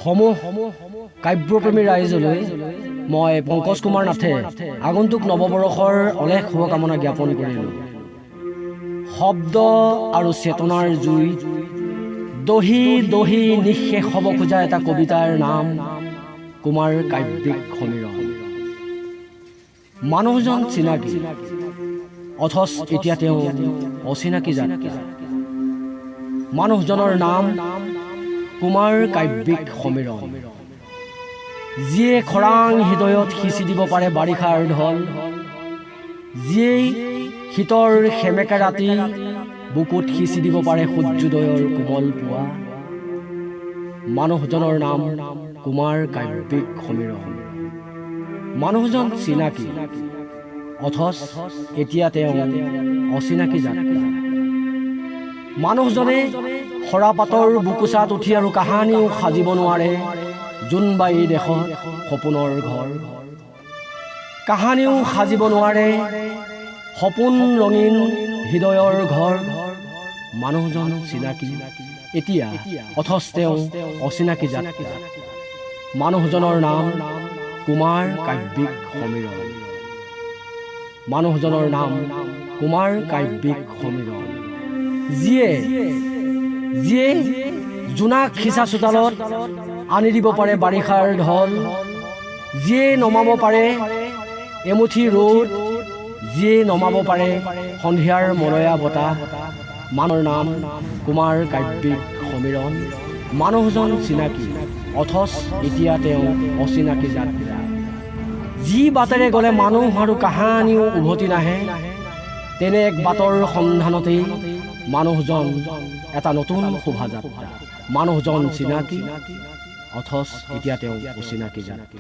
সমূহ কাব্যপ্ৰেমী ৰাইজলৈ মই পংকজ কুমাৰ নাথে আগন্তুক নৱবৰ্ষৰ অলেখ শুভকামনা জ্ঞাপন কৰিলোঁ। শব্দ আৰু চেতনাৰ জুই দহি দহি নিঃশেষ হ'ব খোজা এটা কবিতাৰ নাম কুমাৰ কাব্যিক সমীৰণ। মানুহজন চিনাকি অথচ এতিয়া তেওঁ অচিনাকি যাত্ৰী। মানুহজনৰ নাম কুমাৰ কাব্যিক সমীৰণ। যিয়ে খৰাং হৃদয়ত সিঁচি দিব পাৰে বাৰিষাৰ ঢল, যিয়েই শীতৰ সেমেকা ৰাতি বুকুত সিঁচি দিব পাৰে সূৰ্যোদয়ৰ কোমল পুৱা। মানুহজনৰ নাম কুমাৰ কাব্যিক সমীৰণ। মানুহজন চিনাকি অথচ এতিয়া তেওঁ অচিনাকি যাত্ৰী। মানুহজনে সৰাপাতৰ বুকুচাত উঠি আৰু কাহানিও সাজিব নোৱাৰে জোনবাই দেশত সপোনৰ ঘৰ। কাহানিও সাজিব নোৱাৰে সপোন ৰঙীন হৃদয়ৰ ঘৰ। মানুহজন চিনাকি এতিয়া অথচ তেওঁ অচিনাকি যাত্ৰী। মানুহজনৰ নাম কুমাৰ কাব্যিক সমীৰণ। মানুহজনৰ নাম কুমাৰ কাব্যিক সমীৰণ। যিয়ে জোনাক সিঁচা চোতালত আনি দিব পাৰে বাৰিষাৰ ঢল, যিয়ে নমাব পাৰে এমুঠি ৰ'দ, যিয়ে নমাব পাৰে সন্ধিয়াৰ মলয়া বতাহ। মানুহৰ নাম কুমাৰ কাব্যিক সমীৰণ। মানুহজন চিনাকি অথচ এতিয়া তেওঁ অচিনাকি যাত্ৰী। যি বাটেৰে গ'লে মানুহ আৰু কাহানিও উভতি নাহে, তেনে এক বাটৰ সন্ধানতেই মানুহজন এটা নতুন শোভাযাত্ৰা। মানুহজন চিনাকি অথচ এতিয়া তেওঁ অচিনাকি যাত্ৰী।